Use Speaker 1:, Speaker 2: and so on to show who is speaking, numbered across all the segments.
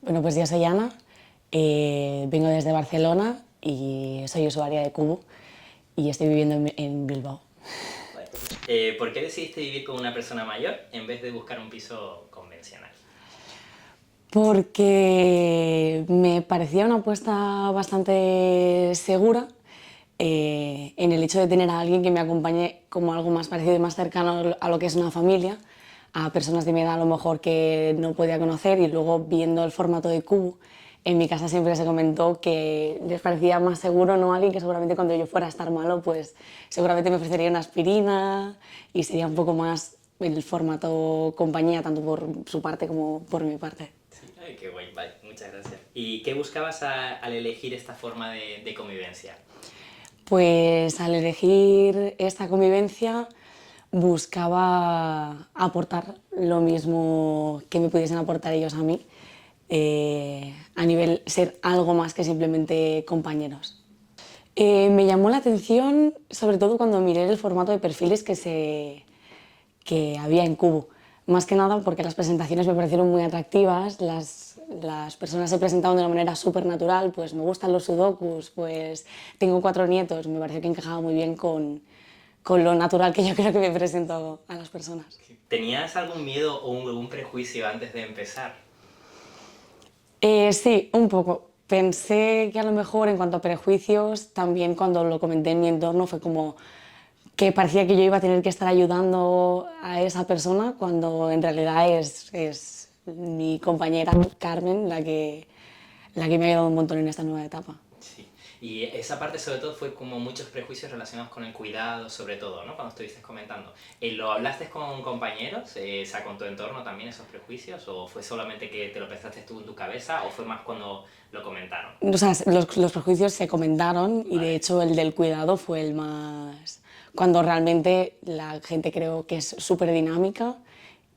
Speaker 1: Bueno, pues yo soy Ana, vengo desde Barcelona y soy usuaria de Kubu y estoy viviendo en Bilbao.
Speaker 2: ¿Por qué decidiste vivir con una persona mayor en vez de buscar un piso convencional?
Speaker 1: Porque me parecía una apuesta bastante segura en el hecho de tener a alguien que me acompañe como algo más parecido y más cercano a lo que es una familia, a personas de mi edad a lo mejor que no podía conocer, y luego viendo el formato de Kubu, en mi casa siempre se comentó que les parecía más seguro, ¿no? Alguien que seguramente cuando yo fuera a estar malo, pues seguramente me ofrecería una aspirina y sería un poco más el formato compañía, tanto por su parte como por mi parte.
Speaker 2: Sí, ay, qué guay, vale, muchas gracias. ¿Y qué buscabas al elegir esta forma de convivencia?
Speaker 1: Pues al elegir esta convivencia buscaba aportar lo mismo que me pudiesen aportar ellos a mí, a nivel ser algo más que simplemente compañeros. Me llamó la atención sobre todo cuando miré el formato de perfiles que había en Kubo. Más que nada porque las presentaciones me parecieron muy atractivas, las personas se presentaban de una manera súper natural, pues me gustan los sudokus, pues tengo 4 nietos, me pareció que encajaba muy bien con lo natural que yo creo que me presento a las personas.
Speaker 2: ¿Tenías algún miedo o algún prejuicio antes de empezar?
Speaker 1: Sí, un poco. Pensé que a lo mejor en cuanto a prejuicios, también cuando lo comenté en mi entorno fue como que parecía que yo iba a tener que estar ayudando a esa persona cuando en realidad es mi compañera Carmen la que me ha ayudado un montón en esta nueva etapa.
Speaker 2: Sí. Y esa parte sobre todo fue como muchos prejuicios relacionados con el cuidado, sobre todo, ¿no? Cuando estuviste comentando. ¿Lo hablaste con compañeros? O sea, con tu entorno también esos prejuicios? ¿O fue solamente que te lo pensaste tú en tu cabeza? ¿O fue más cuando lo comentaron?
Speaker 1: O sea, los prejuicios se comentaron y de
Speaker 2: Vale.
Speaker 1: hecho el del cuidado fue el más... cuando realmente la gente creo que es súper dinámica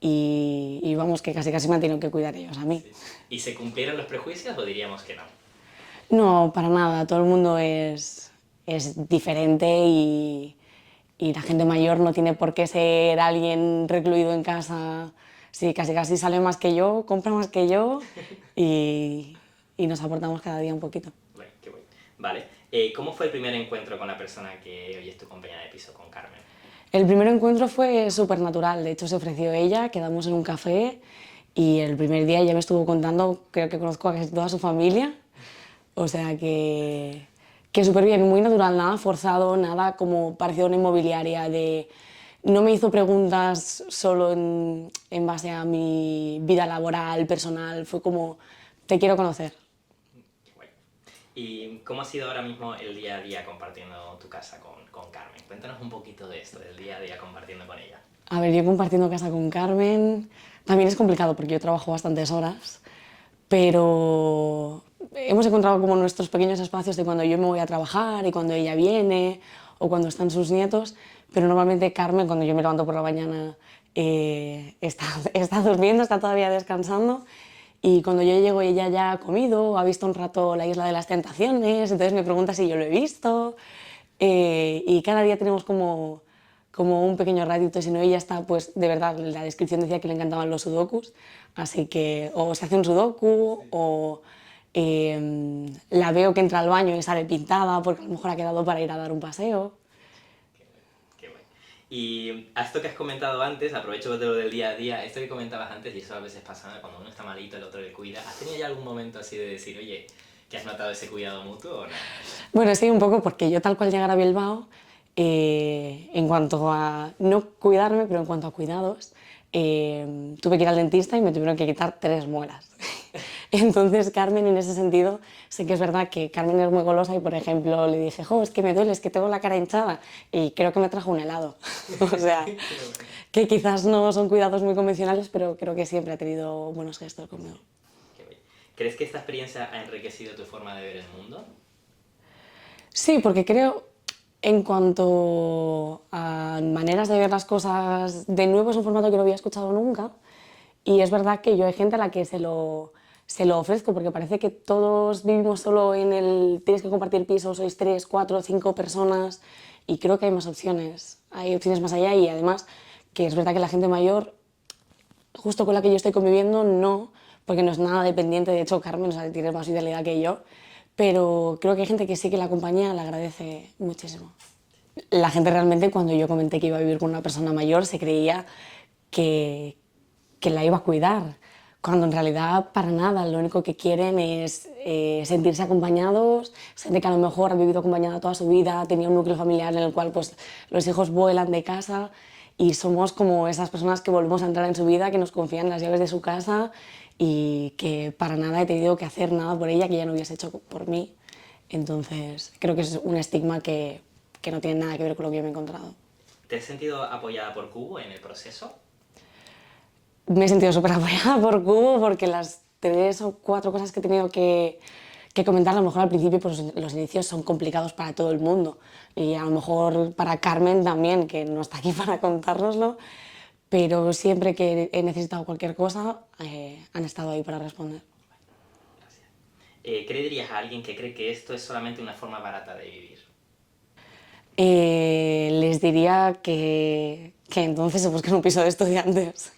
Speaker 1: y vamos, que casi me han tenido que cuidar ellos a mí.
Speaker 2: Sí. ¿Y se cumplieron los prejuicios o diríamos que no?
Speaker 1: No, para nada, todo el mundo es diferente y la gente mayor no tiene por qué ser alguien recluido en casa. Sí, casi sabe más que yo, compra más que yo y nos aportamos cada día un poquito.
Speaker 2: Bueno, qué bueno. Vale. ¿Cómo fue el primer encuentro con la persona que hoy es tu compañera de piso, con Carmen?
Speaker 1: El primer encuentro fue súper natural, de hecho se ofreció ella, quedamos en un café y el primer día ya me estuvo contando, creo que conozco a casi toda su familia, o sea que súper bien, muy natural, nada forzado, nada como parecido a una inmobiliaria, no me hizo preguntas solo en base a mi vida laboral, personal, fue como, te quiero conocer.
Speaker 2: Qué guay. ¿Y cómo ha sido ahora mismo el día a día compartiendo tu casa con Carmen? Cuéntanos un poquito de esto, del día a día compartiendo con ella.
Speaker 1: A ver, yo compartiendo casa con Carmen, también es complicado porque yo trabajo bastantes horas, pero hemos encontrado como nuestros pequeños espacios de cuando yo me voy a trabajar y cuando ella viene o cuando están sus nietos, pero normalmente Carmen cuando yo me levanto por la mañana está durmiendo, está todavía descansando y cuando yo llego ella ya ha comido, ha visto un rato la Isla de las Tentaciones, entonces me pregunta si yo lo he visto y cada día tenemos como un pequeño ratito, si no ella está, pues de verdad, la descripción decía que le encantaban los sudokus, así que o se hace un sudoku o la veo que entra al baño y sale pintada porque a lo mejor ha quedado para ir a dar un paseo.
Speaker 2: Qué guay. Y a esto que has comentado antes, aprovecho de lo del día a día, esto que comentabas antes, y eso a veces pasa cuando uno está malito, el otro le cuida. ¿Has tenido ya algún momento así de decir, oye, que has notado ese cuidado mutuo o no?
Speaker 1: Bueno, sí, un poco porque yo tal cual llegar a Bilbao, en cuanto a no cuidarme, pero en cuanto a cuidados, tuve que ir al dentista y me tuvieron que quitar 3 muelas. Entonces, Carmen, en ese sentido, sé que es verdad que Carmen es muy golosa y, por ejemplo, le dije, jo, es que me duele, es que tengo la cara hinchada y creo que me trajo un helado. O sea, que quizás no son cuidados muy convencionales, pero creo que siempre ha tenido buenos gestos conmigo.
Speaker 2: Qué guay. ¿Crees que esta experiencia ha enriquecido tu forma de ver el mundo?
Speaker 1: Sí, porque creo, en cuanto a maneras de ver las cosas, de nuevo es un formato que no había escuchado nunca y es verdad que yo hay gente a la que se lo ofrezco porque parece que todos vivimos solo en el tienes que compartir piso, sois 3, 4, 5 personas y creo que hay opciones más allá y además que es verdad que la gente mayor justo con la que yo estoy conviviendo, no, porque no es nada dependiente, de hecho Carmen, o sea, tiene más fidelidad que yo, pero creo que hay gente que sí que la compañía le agradece muchísimo. La gente realmente, cuando yo comenté que iba a vivir con una persona mayor, se creía que, que la iba a cuidar, cuando en realidad para nada, lo único que quieren es sentirse acompañados, gente que a lo mejor ha vivido acompañada toda su vida, tenía un núcleo familiar en el cual pues, los hijos vuelan de casa y somos como esas personas que volvemos a entrar en su vida, que nos confían las llaves de su casa y que para nada he tenido que hacer nada por ella que ella no hubiese hecho por mí. Entonces creo que es un estigma que no tiene nada que ver con lo que yo me he encontrado.
Speaker 2: ¿Te has sentido apoyada por Cubo en el proceso?
Speaker 1: Me he sentido súper apoyada por Cubo porque las 3 o 4 cosas que he tenido que comentar, a lo mejor al principio pues, los inicios son complicados para todo el mundo y a lo mejor para Carmen también, que no está aquí para contárnoslo, pero siempre que he necesitado cualquier cosa han estado ahí para responder.
Speaker 2: Gracias. ¿Qué le dirías a alguien que cree que esto es solamente una forma barata de vivir?
Speaker 1: Les diría que entonces se busquen un piso de estudiantes,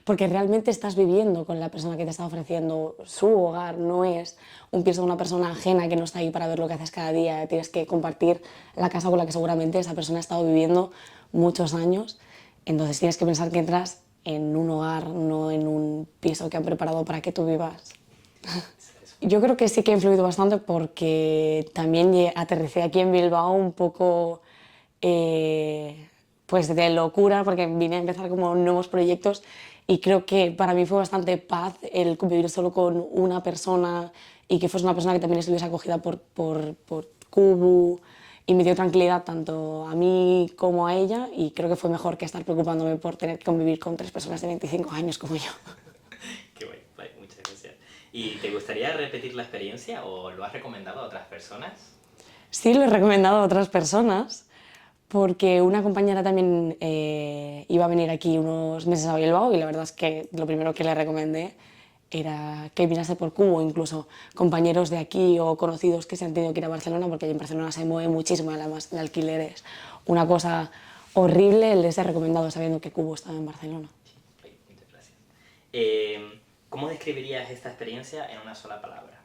Speaker 1: porque realmente estás viviendo con la persona que te está ofreciendo su hogar, no es un piso de una persona ajena que no está ahí para ver lo que haces cada día, tienes que compartir la casa con la que seguramente esa persona ha estado viviendo muchos años, entonces tienes que pensar que entras en un hogar, no en un piso que han preparado para que tú vivas. Yo creo que sí que ha influido bastante porque también aterricé aquí en Bilbao un poco pues de locura, porque vine a empezar como nuevos proyectos y creo que para mí fue bastante paz el convivir solo con una persona y que fuese una persona que también estuviese acogida por Kubu y me dio tranquilidad tanto a mí como a ella y creo que fue mejor que estar preocupándome por tener que convivir con 3 personas de 25 años como yo.
Speaker 2: Qué guay, vale, muchas gracias. ¿Y te gustaría repetir la experiencia o lo has recomendado a otras personas?
Speaker 1: Sí, lo he recomendado a otras personas porque una compañera también iba a venir aquí unos meses a Bilbao y la verdad es que lo primero que le recomendé era que viniese por Cubo, incluso compañeros de aquí o conocidos que se han tenido que ir a Barcelona porque en Barcelona se mueve muchísimo, además de alquileres. Una cosa horrible les he recomendado sabiendo que Cubo estaba en Barcelona.
Speaker 2: Sí, muchas gracias. ¿Cómo describirías esta experiencia en una sola palabra?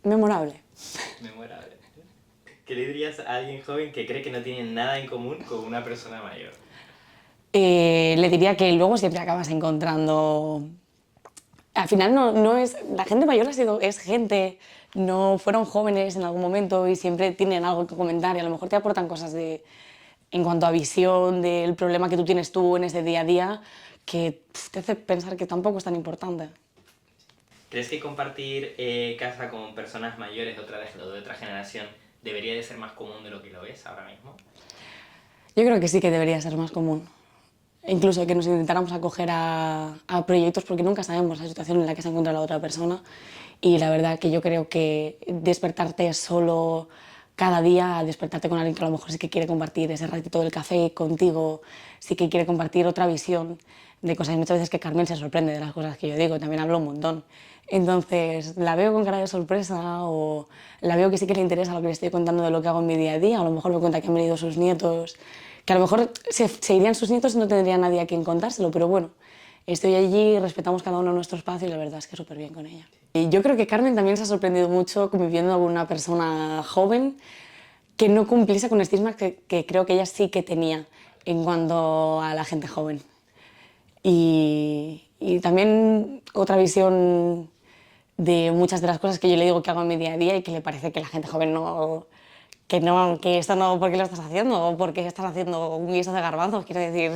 Speaker 1: Memorable.
Speaker 2: Memorable. ¿Qué le dirías a alguien joven que cree que no tiene nada en común con una persona mayor?
Speaker 1: Le diría que luego siempre acabas encontrando. Al final no es. La gente mayor es gente, no fueron jóvenes en algún momento y siempre tienen algo que comentar y a lo mejor te aportan cosas en cuanto a visión del problema que tú tienes tú en ese día a día que te hace pensar que tampoco es tan importante.
Speaker 2: ¿Crees que compartir casa con personas mayores de otra generación debería de ser más común de lo que lo es ahora mismo?
Speaker 1: Yo creo que sí que debería ser más común. Incluso que nos intentáramos acoger a proyectos porque nunca sabemos la situación en la que se encuentra la otra persona y la verdad que yo creo que despertarte solo cada día, despertarte con alguien que a lo mejor sí que quiere compartir ese ratito del café contigo, sí que quiere compartir otra visión de cosas. Hay muchas veces que Carmen se sorprende de las cosas que yo digo, también hablo un montón. Entonces la veo con cara de sorpresa o la veo que sí que le interesa lo que le estoy contando de lo que hago en mi día a día, o a lo mejor me cuenta que han venido sus nietos, que a lo mejor se irían sus nietos y no tendría nadie a quien contárselo, pero bueno, estoy allí, respetamos cada uno nuestro espacio y la verdad es que súper bien con ella. Y yo creo que Carmen también se ha sorprendido mucho conviviendo con una persona joven que no cumpliese con estigmas que creo que ella sí que tenía en cuanto a la gente joven. Y también otra visión de muchas de las cosas que yo le digo que hago en mi día a día y que le parece que la gente joven que esto no, ¿por qué lo estás haciendo? ¿O por qué estás haciendo un guiso de garbanzos? Quiero decir,